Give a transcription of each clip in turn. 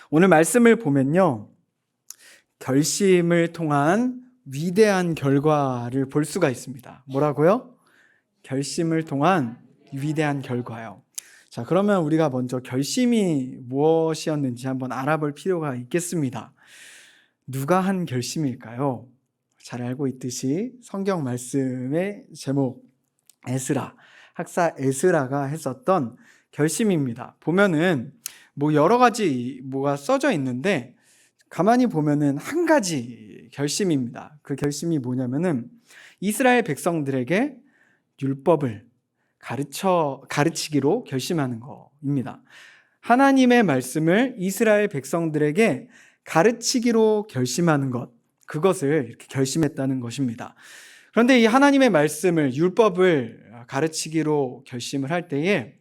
오늘 말씀을 보면요, 결심을 통한 위대한 결과를 볼 수가 있습니다. 뭐라고요? 결심을 통한 위대한 결과요. 자, 그러면 우리가 먼저 결심이 무엇이었는지 한번 알아볼 필요가 있겠습니다. 누가 한 결심일까요? 잘 알고 있듯이 성경 말씀의 제목 에스라, 학사 에스라가 했었던 결심입니다. 보면은 여러 가지 뭐가 써져 있는데 가만히 보면은 한 가지 결심입니다. 그 결심이 뭐냐면은 이스라엘 백성들에게 율법을 가르치기로 결심하는 것입니다. 하나님의 말씀을 이스라엘 백성들에게 가르치기로 결심하는 것, 그것을 이렇게 결심했다는 것입니다. 그런데 이 하나님의 말씀을, 율법을 가르치기로 결심을 할 때에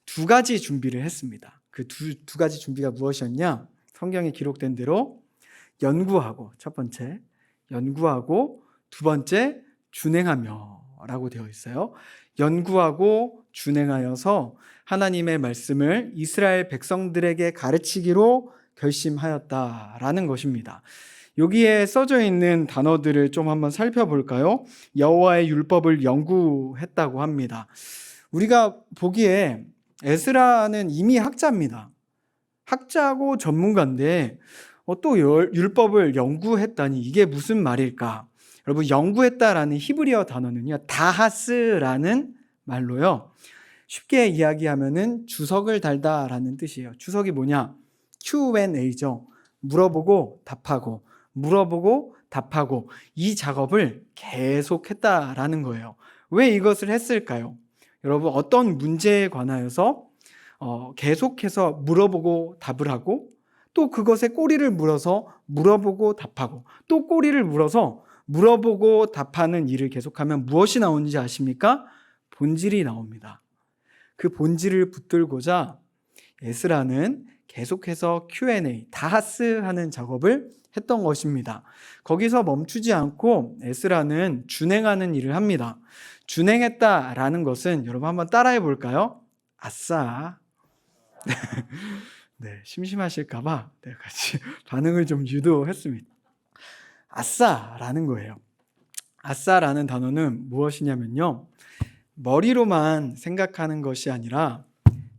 두 가지 준비를 했습니다. 그 두 가지 준비가 무엇이었냐? 성경에 기록된 대로 연구하고, 첫 번째 연구하고, 두 번째 준행하며 라고 되어 있어요. 연구하고 준행하여서 하나님의 말씀을 이스라엘 백성들에게 가르치기로 결심하였다라는 것입니다. 여기에 써져 있는 단어들을 좀 한번 살펴볼까요? 여호와의 율법을 연구했다고 합니다. 우리가 보기에 에스라는 이미 학자입니다. 학자고 전문가인데 또 율법을 연구했다니 이게 무슨 말일까? 여러분, 연구했다라는 히브리어 단어는요, 다하스라는 말로요, 쉽게 이야기하면은 주석을 달다라는 뜻이에요. 주석이 뭐냐? Q&A죠. 물어보고 답하고, 물어보고 답하고, 이 작업을 계속했다라는 거예요. 왜 이것을 했을까요? 여러분, 어떤 문제에 관하여서 계속해서 물어보고 답을 하고, 또 그것에 꼬리를 물어서 물어보고 답하고, 또 꼬리를 물어서 물어보고 답하는 일을 계속하면 무엇이 나오는지 아십니까? 본질이 나옵니다. 그 본질을 붙들고자 에스라는 계속해서 Q&A, 다하스하는 작업을 했던 것입니다. 거기서 멈추지 않고 에스라는 준행하는 일을 합니다. 준행했다라는 것은 여러분 한번 따라해 볼까요? 아싸. 네, 심심하실까봐 같이 반응을 좀 유도했습니다. 아싸라는 거예요. 아싸라는 단어는 무엇이냐면요, 머리로만 생각하는 것이 아니라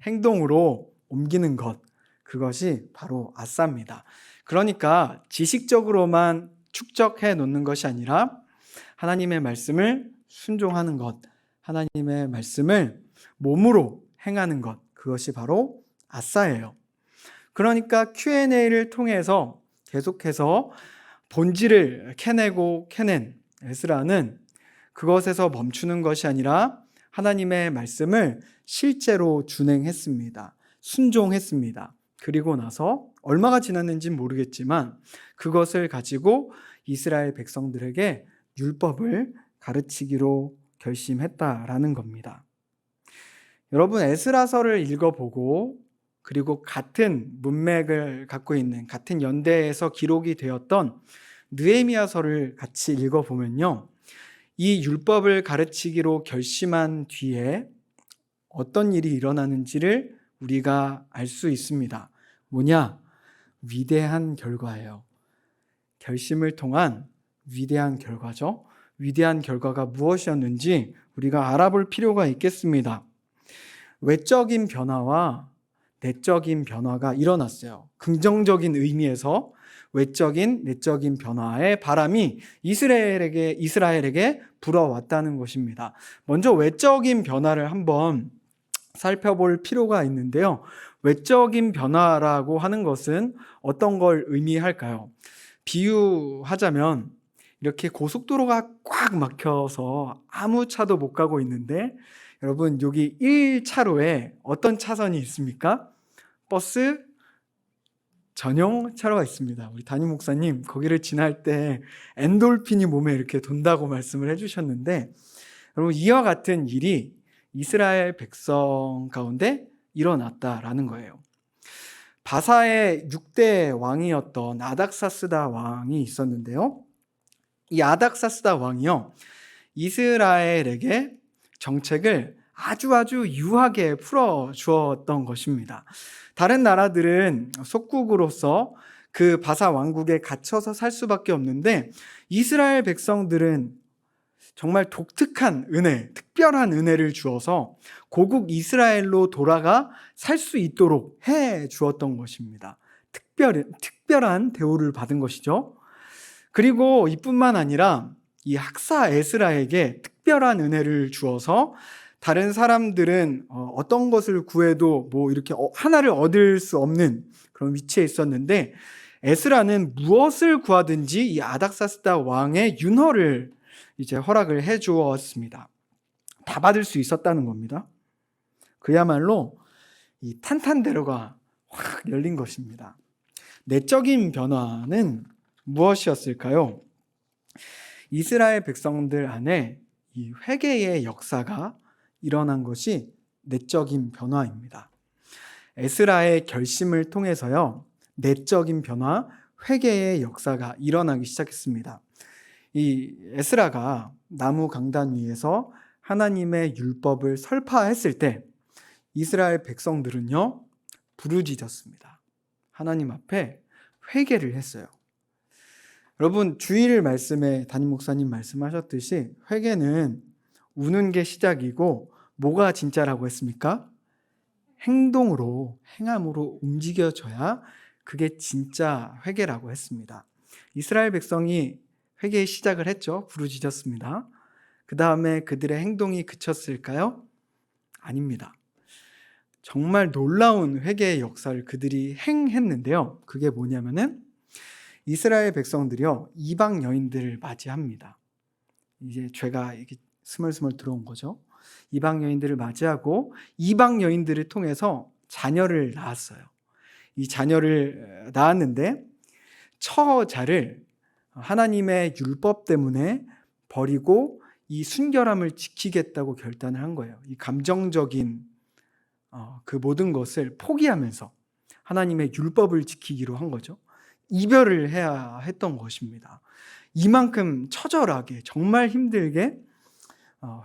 행동으로 옮기는 것, 그것이 바로 아싸입니다. 그러니까 지식적으로만 축적해 놓는 것이 아니라 하나님의 말씀을 순종하는 것, 하나님의 말씀을 몸으로 행하는 것, 그것이 바로 아싸예요. 그러니까 Q&A를 통해서 계속해서 본질을 캐낸 에스라는 그것에서 멈추는 것이 아니라 하나님의 말씀을 실제로 준행했습니다. 순종했습니다. 그리고 나서 얼마가 지났는지는 모르겠지만 그것을 가지고 이스라엘 백성들에게 율법을 가르치기로 결심했다라는 겁니다. 여러분, 에스라서를 읽어보고 그리고 같은 문맥을 갖고 있는, 같은 연대에서 기록이 되었던 느헤미야서를 같이 읽어보면요, 이 율법을 가르치기로 결심한 뒤에 어떤 일이 일어나는지를 우리가 알 수 있습니다. 뭐냐? 위대한 결과예요. 결심을 통한 위대한 결과죠. 위대한 결과가 무엇이었는지 우리가 알아볼 필요가 있겠습니다. 외적인 변화와 내적인 변화가 일어났어요. 긍정적인 의미에서 외적인, 내적인 변화의 바람이 이스라엘에게 불어왔다는 것입니다. 먼저 외적인 변화를 한번 살펴볼 필요가 있는데요. 외적인 변화라고 하는 것은 어떤 걸 의미할까요? 비유하자면 이렇게 고속도로가 꽉 막혀서 아무 차도 못 가고 있는데, 여러분, 여기 1차로에 어떤 차선이 있습니까? 버스 전용 차로가 있습니다. 우리 담임 목사님 거기를 지날 때 엔돌핀이 몸에 이렇게 돈다고 말씀을 해주셨는데, 여러분, 이와 같은 일이 이스라엘 백성 가운데 일어났다라는 거예요. 바사의 6대 왕이었던 아닥사스다 왕이 있었는데요, 이 아닥사스다 왕이요, 이스라엘에게 정책을 아주 유하게 풀어주었던 것입니다. 다른 나라들은 속국으로서 그 바사 왕국에 갇혀서 살 수밖에 없는데 이스라엘 백성들은 정말 독특한 은혜, 특별한 은혜를 주어서 고국 이스라엘로 돌아가 살 수 있도록 해 주었던 것입니다. 특별한 대우를 받은 것이죠. 그리고 이뿐만 아니라 이 학사 에스라에게 특별한 은혜를 주어서 다른 사람들은 어떤 것을 구해도 뭐 이렇게 하나를 얻을 수 없는 그런 위치에 있었는데 에스라는 무엇을 구하든지 이 아닥사스다 왕의 윤허를 이제 허락을 해 주었습니다. 다 받을 수 있었다는 겁니다. 그야말로 이 탄탄대로가 확 열린 것입니다. 내적인 변화는 무엇이었을까요? 이스라엘 백성들 안에 이 회개의 역사가 일어난 것이 내적인 변화입니다. 에스라의 결심을 통해서요, 내적인 변화, 회개의 역사가 일어나기 시작했습니다. 이 에스라가 나무 강단 위에서 하나님의 율법을 설파했을 때 이스라엘 백성들은요, 부르짖었습니다. 하나님 앞에 회개를 했어요. 여러분, 주일 말씀에 담임 목사님 말씀하셨듯이 회개는 우는 게 시작이고 뭐가 진짜라고 했습니까? 행함으로 움직여져야 그게 진짜 회개라고 했습니다. 이스라엘 백성이 회개의 시작을 했죠. 부르짖었습니다. 그 다음에 그들의 행동이 그쳤을까요? 아닙니다. 정말 놀라운 회개의 역사를 그들이 행했는데요. 그게 뭐냐면은 이스라엘 백성들이요, 이방 여인들을 맞이합니다. 이제 죄가 이렇게 스멀스멀 들어온 거죠. 이방 여인들을 맞이하고 이방 여인들을 통해서 자녀를 낳았어요. 이 자녀를 낳았는데 처자를 하나님의 율법 때문에 버리고 이 순결함을 지키겠다고 결단을 한 거예요. 이 감정적인 그 모든 것을 포기하면서 하나님의 율법을 지키기로 한 거죠. 이별을 해야 했던 것입니다. 이만큼 처절하게 정말 힘들게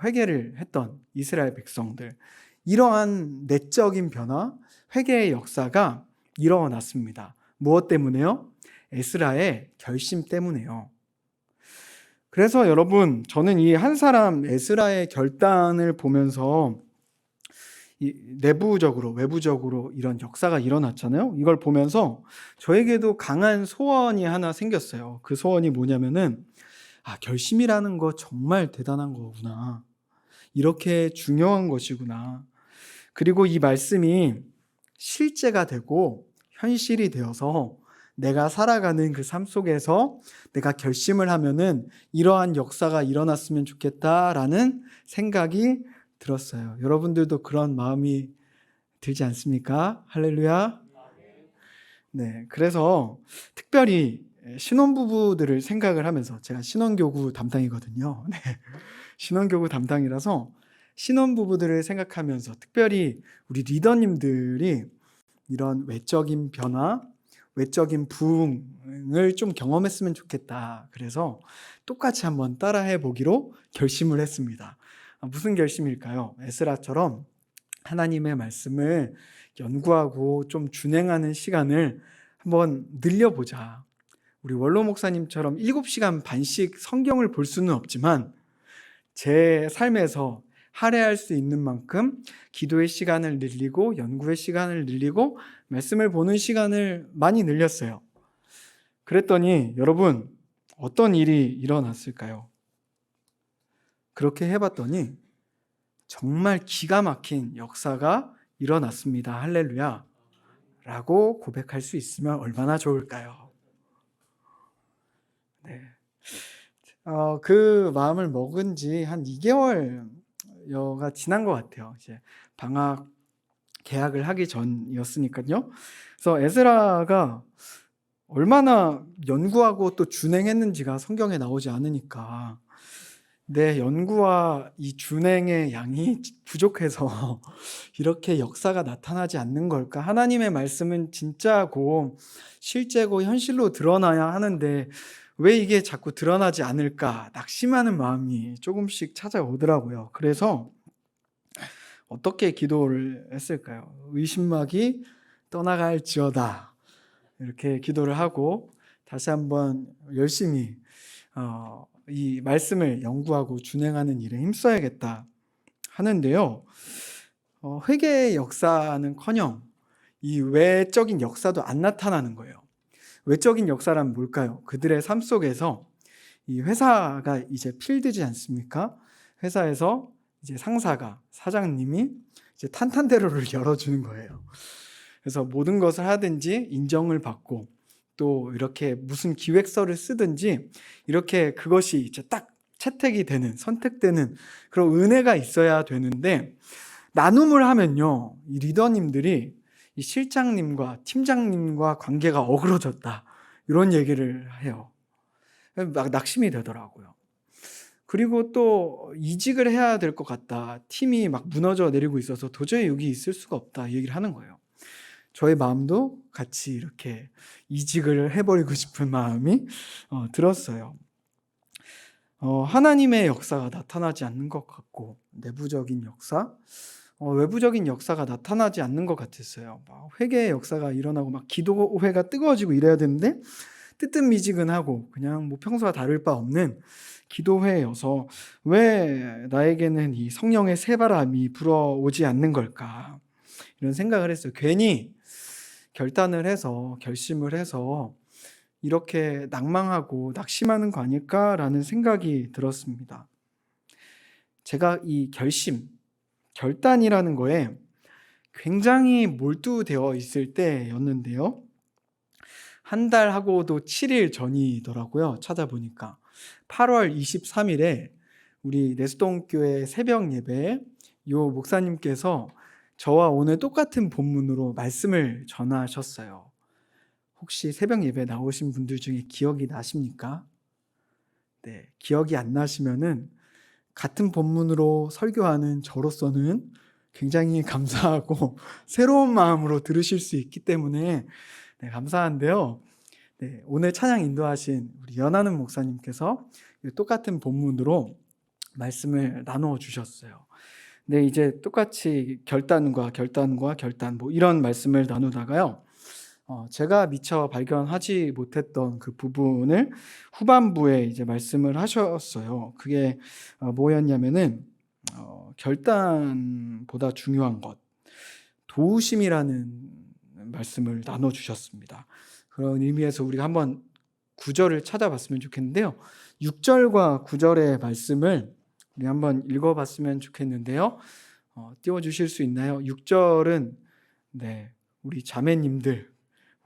회개를 했던 이스라엘 백성들, 이러한 내적인 변화, 회개의 역사가 일어났습니다. 무엇 때문에요? 에스라의 결심 때문에요. 그래서 여러분, 저는 이 한 사람 에스라의 결단을 보면서 내부적으로 외부적으로 이런 역사가 일어났잖아요. 이걸 보면서 저에게도 강한 소원이 하나 생겼어요. 그 소원이 뭐냐면은 결심이라는 거 정말 대단한 거구나. 이렇게 중요한 것이구나. 그리고 이 말씀이 실제가 되고 현실이 되어서 내가 살아가는 그 삶 속에서 내가 결심을 하면은 이러한 역사가 일어났으면 좋겠다라는 생각이 들었어요. 여러분들도 그런 마음이 들지 않습니까? 할렐루야. 네, 그래서 특별히 신혼부부들을 생각을 하면서, 제가 신혼교구 담당이거든요. 네, 신혼교구 담당이라서 신혼부부들을 생각하면서 특별히 우리 리더님들이 이런 외적인 변화, 외적인 부흥을 좀 경험했으면 좋겠다. 그래서 똑같이 한번 따라해 보기로 결심을 했습니다. 무슨 결심일까요? 에스라처럼 하나님의 말씀을 연구하고 좀 준행하는 시간을 한번 늘려보자. 우리 원로 목사님처럼 7시간 반씩 성경을 볼 수는 없지만 제 삶에서 할애할 수 있는 만큼 기도의 시간을 늘리고 연구의 시간을 늘리고 말씀을 보는 시간을 많이 늘렸어요. 그랬더니 여러분, 어떤 일이 일어났을까요? 그렇게 해봤더니 정말 기가 막힌 역사가 일어났습니다. 할렐루야. 라고 고백할 수 있으면 얼마나 좋을까요? 네. 그 마음을 먹은 지 한 2개월여가 지난 것 같아요. 이제 방학 개학을 하기 전이었으니까요. 그래서 에스라가 얼마나 연구하고 또 준행했는지가 성경에 나오지 않으니까 내 연구와 이 준행의 양이 부족해서 이렇게 역사가 나타나지 않는 걸까? 하나님의 말씀은 진짜고 실제고 현실로 드러나야 하는데 왜 이게 자꾸 드러나지 않을까? 낙심하는 마음이 조금씩 찾아오더라고요. 그래서 어떻게 기도를 했을까요? 의심막이 떠나갈지어다 이렇게 기도를 하고 다시 한번 열심히 이 말씀을 연구하고 준행하는 일에 힘써야겠다 하는데요. 회개의 역사는커녕 이 외적인 역사도 안 나타나는 거예요. 외적인 역사란 뭘까요? 그들의 삶 속에서 이 회사가 이제 필드지 않습니까? 회사에서 이제 상사가, 사장님이 이제 탄탄대로를 열어주는 거예요. 그래서 모든 것을 하든지 인정을 받고 또 이렇게 무슨 기획서를 쓰든지 이렇게 그것이 이제 딱 채택이 되는, 선택되는 그런 은혜가 있어야 되는데 나눔을 하면요, 이 리더님들이 이 실장님과 팀장님과 관계가 어그러졌다 이런 얘기를 해요. 막 낙심이 되더라고요. 그리고 또 이직을 해야 될 것 같다. 팀이 막 무너져 내리고 있어서 도저히 여기 있을 수가 없다 얘기를 하는 거예요. 저의 마음도 같이 이렇게 이직을 해버리고 싶은 마음이 들었어요. 하나님의 역사가 나타나지 않는 것 같고 내부적인 역사, 외부적인 역사가 나타나지 않는 것 같았어요. 막 회개의 역사가 일어나고 막 기도회가 뜨거워지고 이래야 되는데 뜨뜻미지근하고 그냥 뭐 평소와 다를 바 없는 기도회여서 왜 나에게는 이 성령의 새바람이 불어오지 않는 걸까 이런 생각을 했어요. 괜히 결단을 해서 결심을 해서 이렇게 낭망하고 낙심하는 거 아닐까라는 생각이 들었습니다. 제가 이 결단이라는 거에 굉장히 몰두되어 있을 때였는데요. 한 달 하고도 7일 전이더라고요. 찾아보니까 8월 23일에 우리 내수동교회 새벽 예배에 요 목사님께서 저와 오늘 똑같은 본문으로 말씀을 전하셨어요. 혹시 새벽 예배 나오신 분들 중에 기억이 나십니까? 네, 기억이 안 나시면은 같은 본문으로 설교하는 저로서는 굉장히 감사하고 새로운 마음으로 들으실 수 있기 때문에 네, 감사한데요. 네, 오늘 찬양 인도하신 우리 연하는 목사님께서 똑같은 본문으로 말씀을 나누어 주셨어요. 네, 이제 똑같이 결단과 뭐 이런 말씀을 나누다가요. 제가 미처 발견하지 못했던 그 부분을 후반부에 이제 말씀을 하셨어요. 그게 뭐였냐면은 결단보다 중요한 것, 도우심이라는 말씀을 나눠 주셨습니다. 그런 의미에서 우리가 한번 9절을 찾아봤으면 좋겠는데요. 6절과 9절의 말씀을 우리 한번 읽어봤으면 좋겠는데요. 띄워주실 수 있나요? 6절은 네, 우리 자매님들,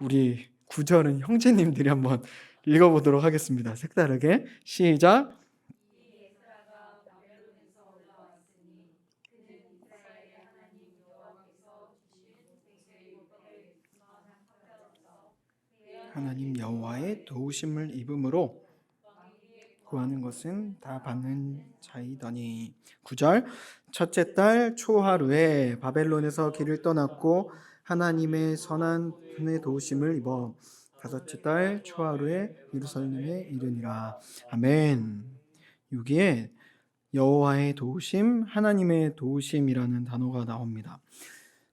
우리 9절은 형제님들이 한번 읽어보도록 하겠습니다. 색다르게 시작. 하나님 여호와의 도우심을 입음으로 구하는 것은 다 받는 자이더니. 9절. 첫째 달 초하루에 바벨론에서 길을 떠났고 하나님의 선한 분의 도우심을 입어 다섯째 달 초하루에 예루살렘에 이르니라. 아멘. 여기에 여호와의 도우심, 하나님의 도우심이라는 단어가 나옵니다.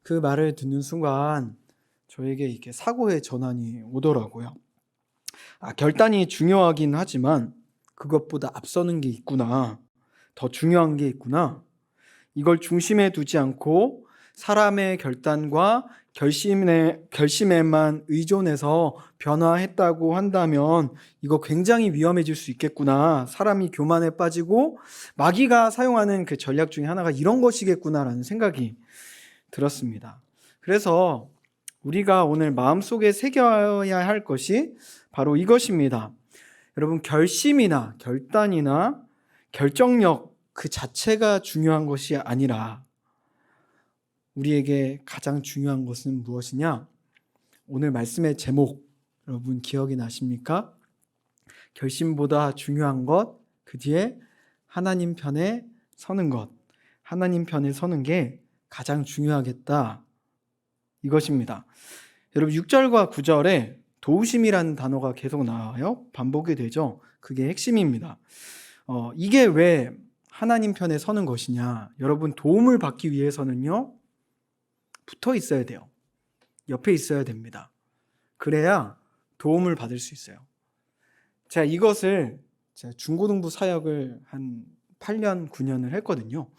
그 말을 듣는 순간 저에게 이렇게 사고의 전환이 오더라고요. 결단이 중요하긴 하지만 그것보다 앞서는 게 있구나. 더 중요한 게 있구나. 이걸 중심에 두지 않고 사람의 결단과 결심에만 의존해서 변화했다고 한다면 이거 굉장히 위험해질 수 있겠구나. 사람이 교만에 빠지고 마귀가 사용하는 그 전략 중에 하나가 이런 것이겠구나라는 생각이 들었습니다. 그래서 우리가 오늘 마음속에 새겨야 할 것이 바로 이것입니다. 여러분, 결심이나 결단이나 결정력 그 자체가 중요한 것이 아니라 우리에게 가장 중요한 것은 무엇이냐? 오늘 말씀의 제목 여러분 기억이 나십니까? 결심보다 중요한 것, 그 뒤에 하나님 편에 서는 것. 하나님 편에 서는 게 가장 중요하겠다. 이것입니다. 여러분 6절과 9절에 도우심이라는 단어가 계속 나와요. 반복이 되죠. 그게 핵심입니다. 이게 왜 하나님 편에 서는 것이냐? 여러분, 도움을 받기 위해서는요, 붙어 있어야 돼요. 옆에 있어야 됩니다. 그래야 도움을 받을 수 있어요. 제가 이것을 제가 중고등부 사역을 한 8년, 9년을 했거든요.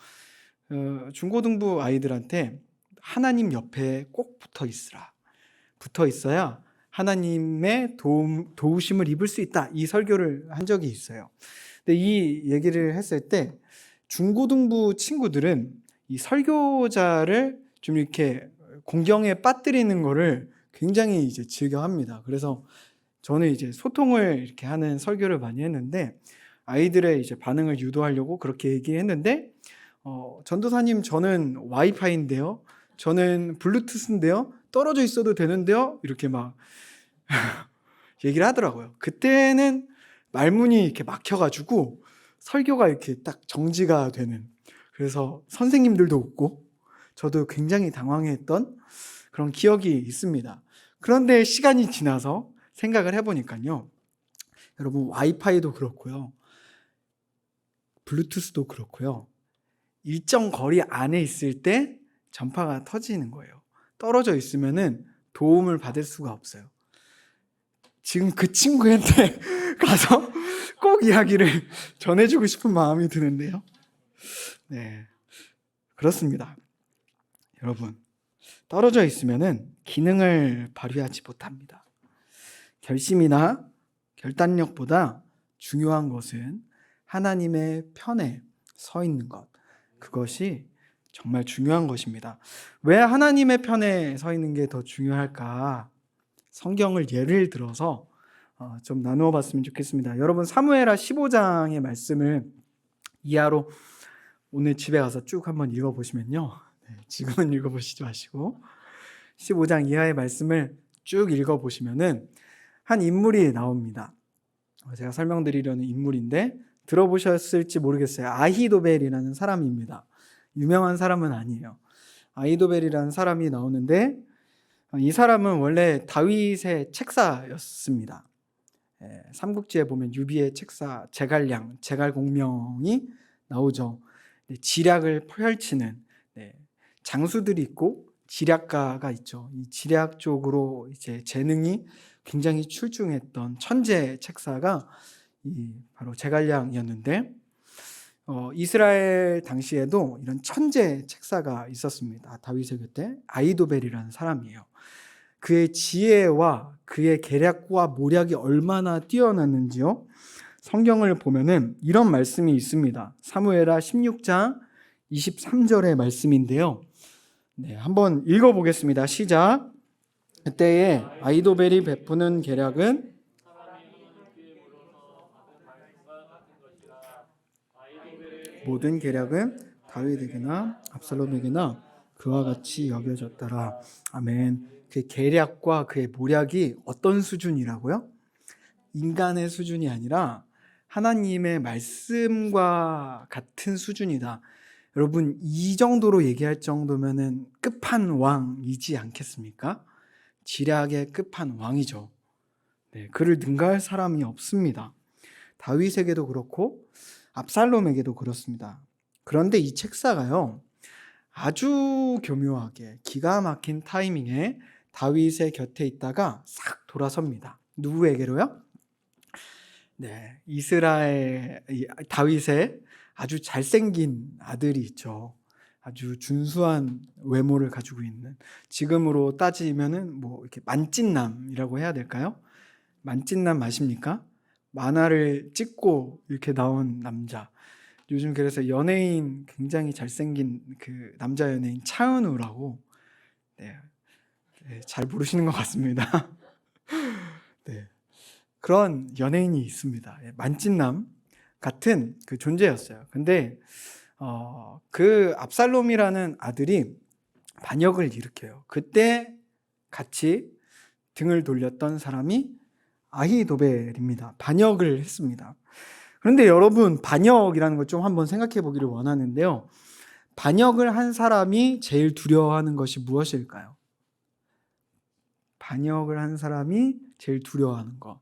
중고등부 아이들한테 하나님 옆에 꼭 붙어 있으라. 붙어 있어야 하나님의 도우심을 입을 수 있다. 이 설교를 한 적이 있어요. 근데 이 얘기를 했을 때 중고등부 친구들은 이 설교자를 좀 이렇게 공경에 빠뜨리는 거를 굉장히 이제 즐겨합니다. 그래서 저는 이제 소통을 이렇게 하는 설교를 많이 했는데 아이들의 이제 반응을 유도하려고 그렇게 얘기했는데 전도사님, 저는 와이파이인데요. 저는 블루투스인데요. 떨어져 있어도 되는데요. 이렇게 막 얘기를 하더라고요. 그때는 말문이 이렇게 막혀가지고 설교가 이렇게 딱 정지가 되는, 그래서 선생님들도 웃고 저도 굉장히 당황했던 그런 기억이 있습니다. 그런데 시간이 지나서 생각을 해보니까요, 여러분, 와이파이도 그렇고요, 블루투스도 그렇고요, 일정 거리 안에 있을 때 전파가 터지는 거예요. 떨어져 있으면은 도움을 받을 수가 없어요. 지금 그 친구한테 가서 꼭 이야기를 전해주고 싶은 마음이 드는데요. 네, 그렇습니다. 여러분, 떨어져 있으면은 기능을 발휘하지 못합니다. 결심이나 결단력보다 중요한 것은 하나님의 편에 서 있는 것. 그것이 정말 중요한 것입니다. 왜 하나님의 편에 서 있는 게 더 중요할까? 성경을 예를 들어서 좀 나누어 봤으면 좋겠습니다. 여러분, 사무엘하 15장의 말씀을 이하로 오늘 집에 가서 쭉 한번 읽어보시면요, 지금은 읽어보시지 마시고 15장 이하의 말씀을 쭉 읽어보시면은 한 인물이 나옵니다. 제가 설명드리려는 인물인데 들어보셨을지 모르겠어요. 아히도벨이라는 사람입니다. 유명한 사람은 아니에요. 아히도벨이라는 사람이 나오는데 이 사람은 원래 다윗의 책사였습니다. 삼국지에 보면 유비의 책사 제갈량, 제갈공명이 나오죠. 지략을 펼치는 장수들이 있고 지략가가 있죠. 이 지략 쪽으로 이제 재능이 굉장히 출중했던 천재 책사가 바로 제갈량이었는데 이스라엘 당시에도 이런 천재 책사가 있었습니다. 다윗의 곁에 아히도벨이라는 사람이에요. 그의 지혜와 그의 계략과 모략이 얼마나 뛰어났는지요. 성경을 보면은 이런 말씀이 있습니다. 사무엘하 16장 23절의 말씀인데요. 한번 읽어보겠습니다. 시작. 그때에 아히도벨이 베푸는 계략은 모든 계략은 다윗에게나 압살롬에게나 그와 같이 여겨졌더라. 아멘. 그 계략과 그의 모략이 어떤 수준이라고요? 인간의 수준이 아니라 하나님의 말씀과 같은 수준이다. 여러분, 이 정도로 얘기할 정도면은 끝판왕이지 않겠습니까? 지략의 끝판왕이죠. 그를 능가할 사람이 없습니다. 다윗에게도 그렇고 압살롬에게도 그렇습니다. 그런데 이 책사가요, 아주 교묘하게 기가 막힌 타이밍에 다윗의 곁에 있다가 싹 돌아섭니다. 누구에게로요? 이스라엘 다윗의 아주 잘생긴 아들이 있죠. 아주 준수한 외모를 가지고 있는, 지금으로 따지면은 뭐 이렇게 만찢남이라고 해야 될까요? 만찢남 아십니까? 만화를 찍고 이렇게 나온 남자. 요즘 그래서 연예인 굉장히 잘생긴 그 남자 연예인 차은우라고, 잘 모르시는 것 같습니다. 그런 연예인이 있습니다. 만찢남 같은 그 존재였어요. 근데 그 압살롬이라는 아들이 반역을 일으켜요. 그때 같이 등을 돌렸던 사람이 아히도벨입니다. 반역을 했습니다. 그런데 여러분, 반역이라는 걸 좀 한번 생각해 보기를 원하는데요. 반역을 한 사람이 제일 두려워하는 것이 무엇일까요? 반역을 한 사람이 제일 두려워하는 것.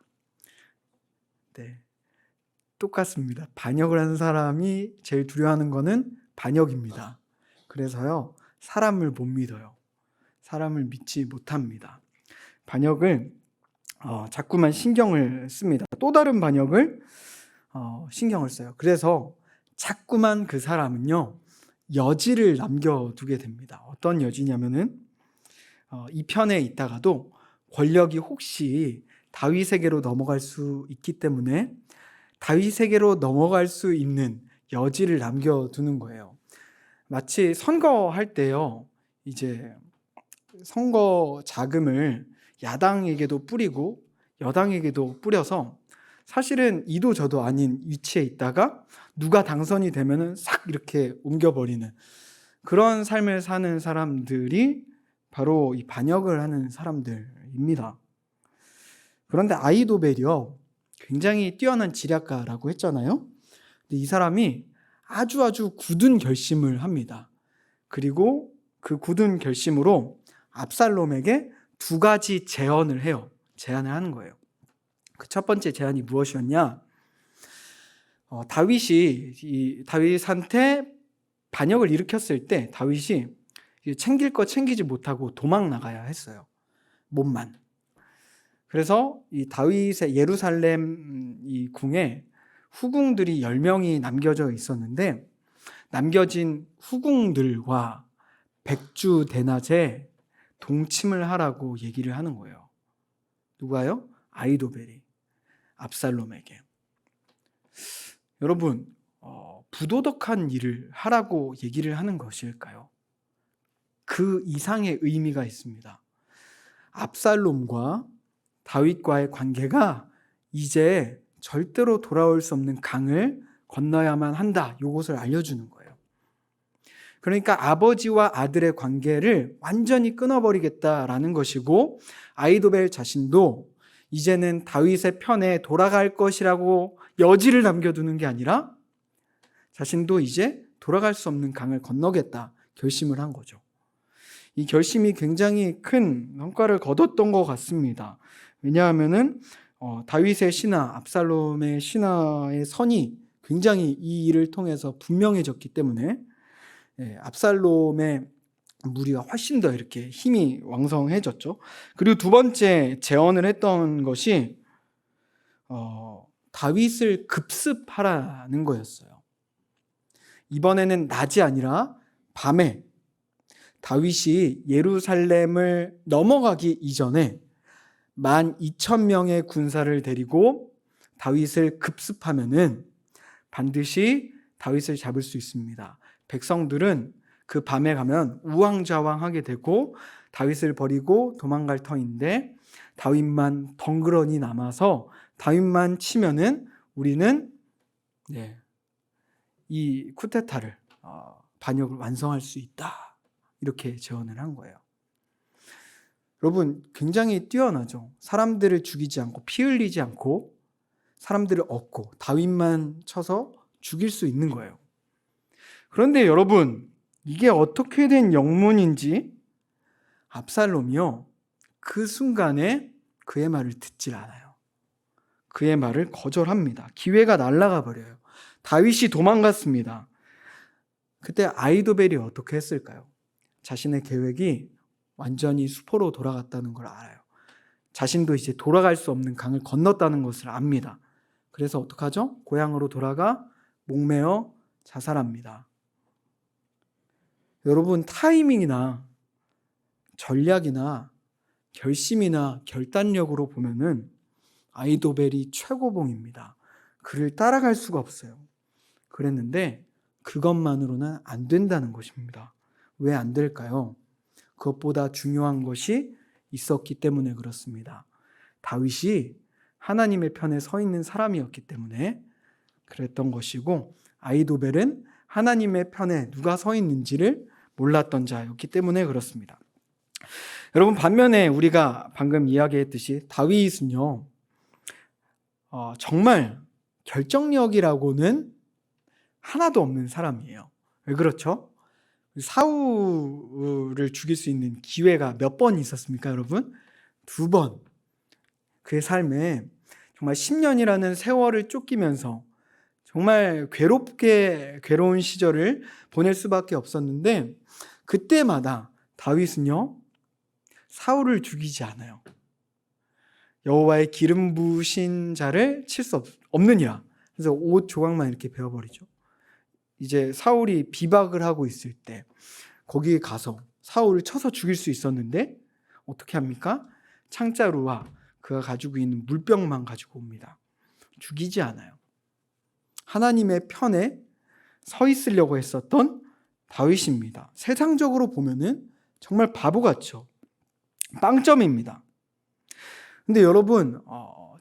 똑같습니다. 반역을 하는 사람이 제일 두려워하는 거는 반역입니다. 그래서요, 사람을 못 믿어요. 사람을 믿지 못합니다. 반역을 자꾸만 신경을 씁니다. 또 다른 반역을 신경을 써요. 그래서 자꾸만 그 사람은요, 여지를 남겨두게 됩니다. 어떤 여지냐면은 이 편에 있다가도 권력이 혹시 다윗에게로 넘어갈 수 있기 때문에 다윗에게로 넘어갈 수 있는 여지를 남겨두는 거예요. 마치 선거할 때요, 이제 선거 자금을 야당에게도 뿌리고 여당에게도 뿌려서 사실은 이도 저도 아닌 위치에 있다가 누가 당선이 되면은 싹 이렇게 옮겨버리는 그런 삶을 사는 사람들이 바로 이 반역을 하는 사람들입니다. 그런데 아히도벨이요, 굉장히 뛰어난 지략가라고 했잖아요. 근데 이 사람이 아주 굳은 결심을 합니다. 그리고 그 굳은 결심으로 압살롬에게 2가지 제안을 해요. 제안을 하는 거예요. 그 첫 번째 제안이 무엇이었냐? 다윗한테 반역을 일으켰을 때 다윗이 챙길 거 챙기지 못하고 도망 나가야 했어요. 몸만. 그래서 이 다윗의 예루살렘 이 궁에 후궁들이 10명이 남겨져 있었는데 남겨진 후궁들과 백주 대낮에 동침을 하라고 얘기를 하는 거예요. 누가요? 아히도벨이 압살롬에게. 여러분, 부도덕한 일을 하라고 얘기를 하는 것일까요? 그 이상의 의미가 있습니다. 압살롬과 다윗과의 관계가 이제 절대로 돌아올 수 없는 강을 건너야만 한다, 이것을 알려주는 거예요. 그러니까 아버지와 아들의 관계를 완전히 끊어버리겠다라는 것이고, 아히도벨 자신도 이제는 다윗의 편에 돌아갈 것이라고 여지를 남겨두는 게 아니라 자신도 이제 돌아갈 수 없는 강을 건너겠다 결심을 한 거죠. 이 결심이 굉장히 큰 성과를 거뒀던 것 같습니다. 왜냐하면은 다윗의 신하, 압살롬의 신하의 선이 굉장히 이 일을 통해서 분명해졌기 때문에 압살롬의 무리가 훨씬 더 이렇게 힘이 왕성해졌죠. 그리고 2번째 제언을 했던 것이 다윗을 급습하라는 거였어요. 이번에는 낮이 아니라 밤에 다윗이 예루살렘을 넘어가기 이전에 12,000명의 군사를 데리고 다윗을 급습하면은 반드시 다윗을 잡을 수 있습니다. 백성들은 그 밤에 가면 우왕좌왕하게 되고 다윗을 버리고 도망갈 터인데 다윗만 덩그러니 남아서 다윗만 치면은 우리는 이 쿠데타를 반역을 완성할 수 있다, 이렇게 제언을 한 거예요. 여러분, 굉장히 뛰어나죠. 사람들을 죽이지 않고 피 흘리지 않고 사람들을 얻고 다윗만 쳐서 죽일 수 있는 거예요. 그런데 여러분, 이게 어떻게 된 영문인지 압살롬이요, 그 순간에 그의 말을 듣질 않아요. 그의 말을 거절합니다. 기회가 날아가 버려요. 다윗이 도망갔습니다. 그때 아히도벨이 어떻게 했을까요? 자신의 계획이 완전히 수포로 돌아갔다는 걸 알아요. 자신도 이제 돌아갈 수 없는 강을 건넜다는 것을 압니다. 그래서 어떡하죠? 고향으로 돌아가 목매어 자살합니다. 여러분, 타이밍이나 전략이나 결심이나 결단력으로 보면은 아히도벨이 최고봉입니다. 그를 따라갈 수가 없어요. 그랬는데 그것만으로는 안 된다는 것입니다. 왜 안 될까요? 그것보다 중요한 것이 있었기 때문에 그렇습니다. 다윗이 하나님의 편에 서 있는 사람이었기 때문에 그랬던 것이고, 아히도벨은 하나님의 편에 누가 서 있는지를 몰랐던 자였기 때문에 그렇습니다. 여러분, 반면에 우리가 방금 이야기했듯이 다윗은요, 정말 결정력이라고는 하나도 없는 사람이에요. 왜 그렇죠? 사울을 죽일 수 있는 기회가 몇 번 있었습니까, 여러분? 2번. 그의 삶에 정말 10년이라는 세월을 쫓기면서 정말 괴로운 시절을 보낼 수밖에 없었는데 그때마다 다윗은요 사울을 죽이지 않아요. 여호와의 기름 부으신 자를 칠 수 없느니라. 그래서 옷 조각만 이렇게 베어버리죠. 이제 사울이 비박을 하고 있을 때 거기에 가서 사울을 쳐서 죽일 수 있었는데 어떻게 합니까? 창자루와 그가 가지고 있는 물병만 가지고 옵니다. 죽이지 않아요. 하나님의 편에 서 있으려고 했었던 다윗입니다. 세상적으로 보면은 정말 바보 같죠. 빵점입니다. 근데 여러분,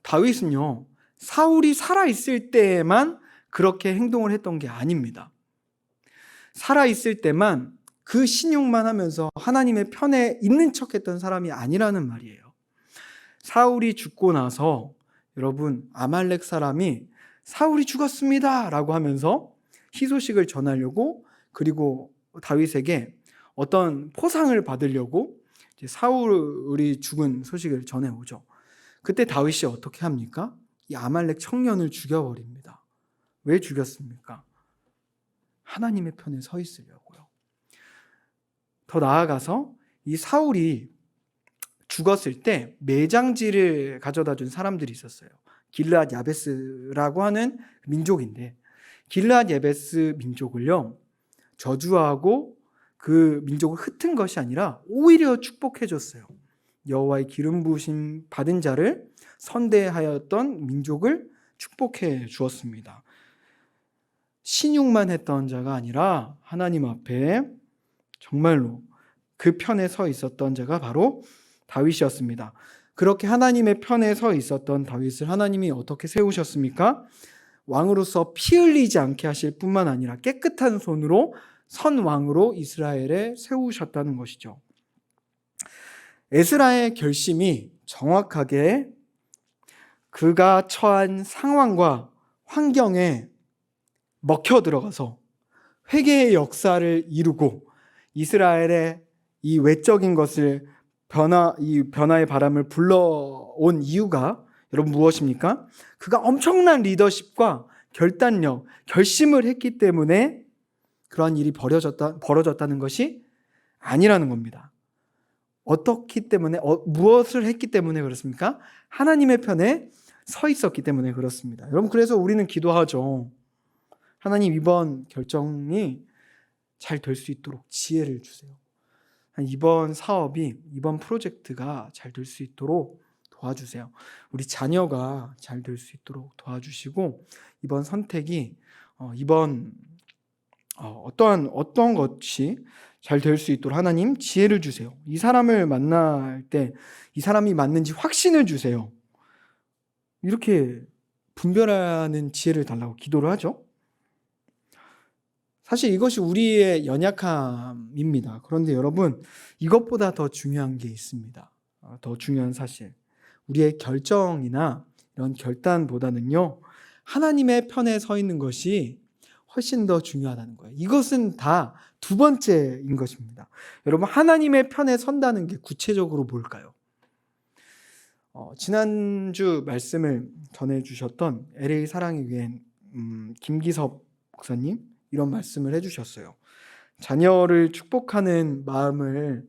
다윗은요 사울이 살아있을 때만 그렇게 행동을 했던 게 아닙니다. 살아있을 때만 그 신용만 하면서 하나님의 편에 있는 척했던 사람이 아니라는 말이에요. 사울이 죽고 나서 여러분 아말렉 사람이 사울이 죽었습니다 라고 하면서 희소식을 전하려고, 그리고 다윗에게 어떤 포상을 받으려고 이제 사울이 죽은 소식을 전해오죠. 그때 다윗이 어떻게 합니까? 이 아말렉 청년을 죽여버립니다. 왜 죽였습니까? 하나님의 편에 서 있으려고요. 더 나아가서 이 사울이 죽었을 때 매장지를 가져다 준 사람들이 있었어요. 길르앗 야베스라고 하는 민족인데, 길르앗 야베스 민족을요 저주하고 그 민족을 흩은 것이 아니라 오히려 축복해 줬어요. 여호와의 기름 부으심 받은 자를 선대하였던 민족을 축복해 주었습니다. 신용만 했던 자가 아니라 하나님 앞에 정말로 그 편에 서 있었던 자가 바로 다윗이었습니다. 그렇게 하나님의 편에 서 있었던 다윗을 하나님이 어떻게 세우셨습니까? 왕으로서 피 흘리지 않게 하실 뿐만 아니라 깨끗한 손으로 선 왕으로 이스라엘에 세우셨다는 것이죠. 에스라의 결심이 정확하게 그가 처한 상황과 환경에 먹혀 들어가서 회개의 역사를 이루고 이스라엘의 이 외적인 것을 이 변화의 바람을 불러온 이유가 여러분 무엇입니까? 그가 엄청난 리더십과 결단력, 결심을 했기 때문에 그러한 일이 벌어졌다는 것이 아니라는 겁니다. 어떻기 때문에, 무엇을 했기 때문에 그렇습니까? 하나님의 편에 서 있었기 때문에 그렇습니다. 여러분, 그래서 우리는 기도하죠. 하나님, 이번 결정이 잘 될 수 있도록 지혜를 주세요. 이번 사업이, 이번 프로젝트가 잘 될 수 있도록 도와주세요. 우리 자녀가 잘 될 수 있도록 도와주시고, 이번 선택이 어떠한 것이 잘 될 수 있도록 하나님 지혜를 주세요. 이 사람을 만날 때 이 사람이 맞는지 확신을 주세요. 이렇게 분별하는 지혜를 달라고 기도를 하죠. 사실 이것이 우리의 연약함입니다. 그런데 여러분, 이것보다 더 중요한 게 있습니다. 더 중요한 사실. 우리의 결정이나 이런 결단보다는요, 하나님의 편에 서 있는 것이 훨씬 더 중요하다는 거예요. 이것은 다 두 번째인 것입니다. 여러분, 하나님의 편에 선다는 게 구체적으로 뭘까요? 지난주 말씀을 전해주셨던 LA 사랑의 교회 김기섭 목사님, 이런 말씀을 해주셨어요. 자녀를 축복하는 마음을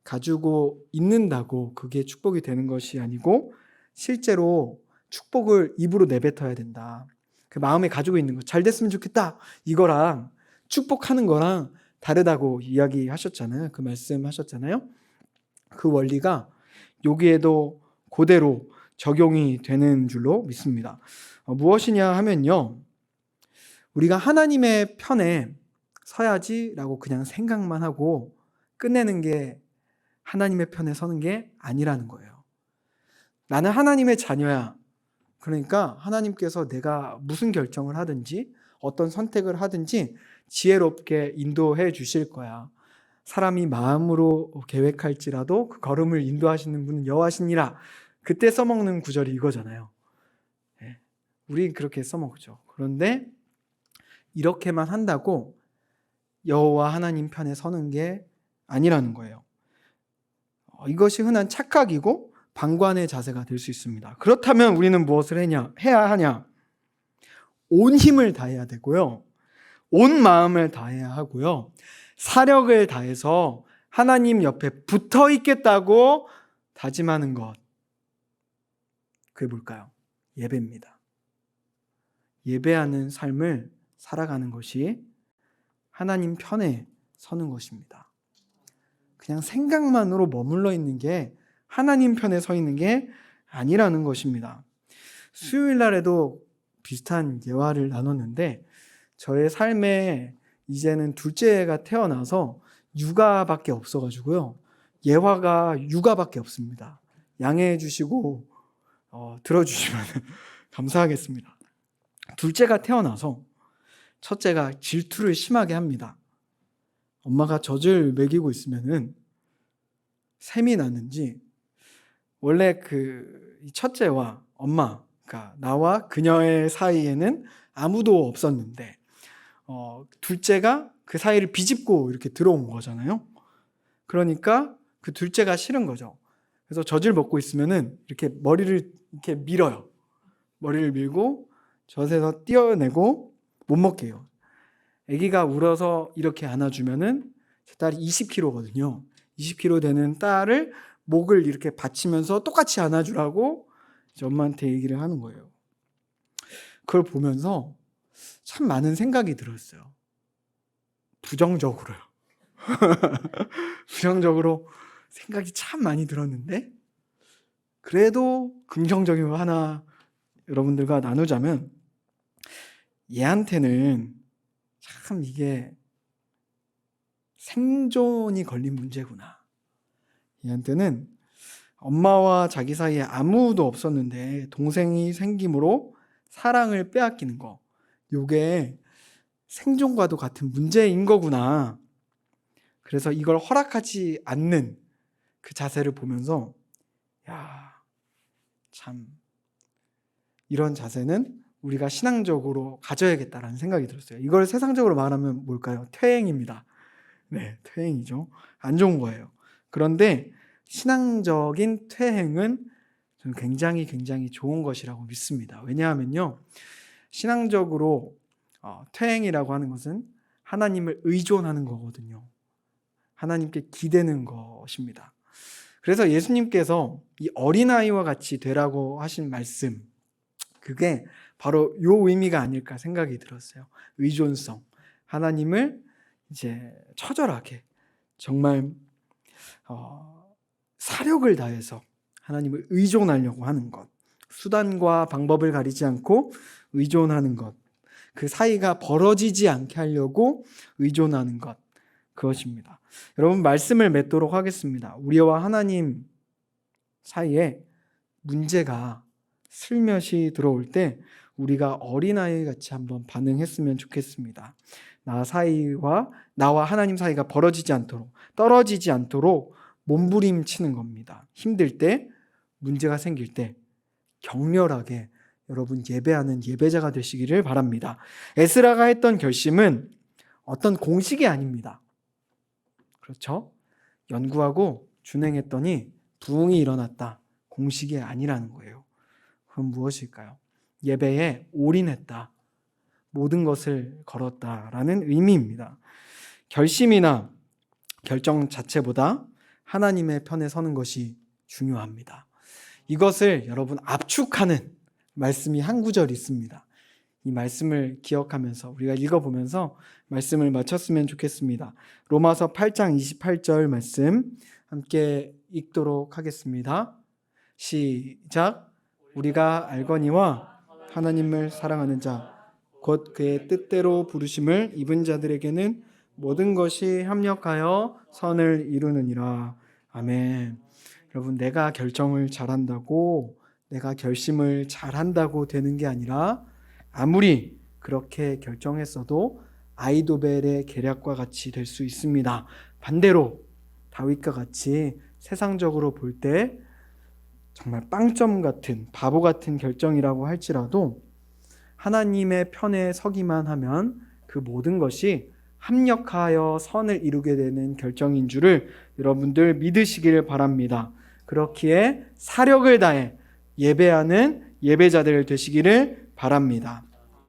가지고 있는다고 그게 축복이 되는 것이 아니고 실제로 축복을 입으로 내뱉어야 된다. 그 마음에 가지고 있는 거, 잘 됐으면 좋겠다, 이거랑 축복하는 거랑 다르다고 이야기하셨잖아요. 그 말씀하셨잖아요. 그 원리가 여기에도 그대로 적용이 되는 줄로 믿습니다. 무엇이냐 하면요, 우리가 하나님의 편에 서야지라고 그냥 생각만 하고 끝내는 게 하나님의 편에 서는 게 아니라는 거예요. 나는 하나님의 자녀야. 그러니까 하나님께서 내가 무슨 결정을 하든지 어떤 선택을 하든지 지혜롭게 인도해 주실 거야. 사람이 마음으로 계획할지라도 그 걸음을 인도하시는 분은 여호와시니라. 그때 써먹는 구절이 이거잖아요. 우리 그렇게 써먹죠. 그런데 이렇게만 한다고 여호와 하나님 편에 서는 게 아니라는 거예요. 이것이 흔한 착각이고 방관의 자세가 될 수 있습니다. 그렇다면 우리는 무엇을 해야 하냐? 온 힘을 다해야 되고요. 온 마음을 다해야 하고요. 사력을 다해서 하나님 옆에 붙어 있겠다고 다짐하는 것. 그게 뭘까요? 예배입니다. 예배하는 삶을 살아가는 것이 하나님 편에 서는 것입니다. 그냥 생각만으로 머물러 있는 게 하나님 편에 서 있는 게 아니라는 것입니다. 수요일 날에도 비슷한 예화를 나눴는데 저의 삶에 이제는 둘째가 태어나서 육아밖에 없어가지고요. 예화가 육아밖에 없습니다. 양해해 주시고 들어주시면 감사하겠습니다. 둘째가 태어나서 첫째가 질투를 심하게 합니다. 엄마가 젖을 먹이고 있으면은 샘이 나는지, 원래 그 첫째와 엄마, 그러니까 나와 그녀의 사이에는 아무도 없었는데 둘째가 그 사이를 비집고 이렇게 들어온 거잖아요. 그러니까 그 둘째가 싫은 거죠. 그래서 젖을 먹고 있으면은 이렇게 머리를 이렇게 밀어요. 머리를 밀고 젖에서 떼어내고 못 먹게 해요. 아기가 울어서 이렇게 안아주면은 제 딸이 20kg거든요. 20kg 되는 딸을 목을 이렇게 받치면서 똑같이 안아주라고 이제 엄마한테 얘기를 하는 거예요. 그걸 보면서 참 많은 생각이 들었어요. 부정적으로요. 부정적으로 생각이 참 많이 들었는데, 그래도 긍정적인 거 하나 여러분들과 나누자면, 얘한테는 참 이게 생존이 걸린 문제구나. 얘한테는 엄마와 자기 사이에 아무도 없었는데 동생이 생김으로 사랑을 빼앗기는 거, 요게 생존과도 같은 문제인 거구나. 그래서 이걸 허락하지 않는 그 자세를 보면서 참 이런 자세는 우리가 신앙적으로 가져야겠다라는 생각이 들었어요. 이걸 세상적으로 말하면 뭘까요? 퇴행입니다. 네, 퇴행이죠. 안 좋은 거예요. 그런데 신앙적인 퇴행은 저는 굉장히 좋은 것이라고 믿습니다. 왜냐하면요, 신앙적으로 퇴행이라고 하는 것은 하나님을 의존하는 거거든요. 하나님께 기대는 것입니다. 그래서 예수님께서 이 어린아이와 같이 되라고 하신 말씀, 그게 바로 요 의미가 아닐까 생각이 들었어요. 의존성. 하나님을 이제 처절하게 정말 사력을 다해서 하나님을 의존하려고 하는 것. 수단과 방법을 가리지 않고 의존하는 것. 그 사이가 벌어지지 않게 하려고 의존하는 것. 그것입니다. 여러분, 말씀을 맺도록 하겠습니다. 우리와 하나님 사이에 문제가 슬며시 들어올 때 우리가 어린아이 같이 한번 반응했으면 좋겠습니다. 나와 하나님 사이가 벌어지지 않도록, 떨어지지 않도록 몸부림치는 겁니다. 힘들 때, 문제가 생길 때 격렬하게 여러분 예배하는 예배자가 되시기를 바랍니다. 에스라가 했던 결심은 어떤 공식이 아닙니다. 그렇죠? 연구하고 준행했더니 부흥이 일어났다. 공식이 아니라는 거예요. 그럼 무엇일까요? 예배에 올인했다. 모든 것을 걸었다라는 의미입니다. 결심이나 결정 자체보다 하나님의 편에 서는 것이 중요합니다. 이것을 여러분 압축하는 말씀이 한 구절 있습니다. 이 말씀을 기억하면서 우리가 읽어보면서 말씀을 마쳤으면 좋겠습니다. 로마서 8장 28절 말씀 함께 읽도록 하겠습니다. 시작. 우리가 알거니와 하나님을 사랑하는 자 곧 그의 뜻대로 부르심을 입은 자들에게는 모든 것이 합력하여 선을 이루느니라. 아멘. 여러분, 내가 결정을 잘한다고, 내가 결심을 잘한다고 되는 게 아니라 아무리 그렇게 결정했어도 아이도벨의 계략과 같이 될 수 있습니다. 반대로 다윗과 같이 세상적으로 볼 때 정말 빵점 같은, 바보 같은 결정이라고 할지라도 하나님의 편에 서기만 하면 그 모든 것이 합력하여 선을 이루게 되는 결정인 줄을 여러분들 믿으시기를 바랍니다. 그렇기에 사력을 다해 예배하는 예배자들 되시기를 바랍니다.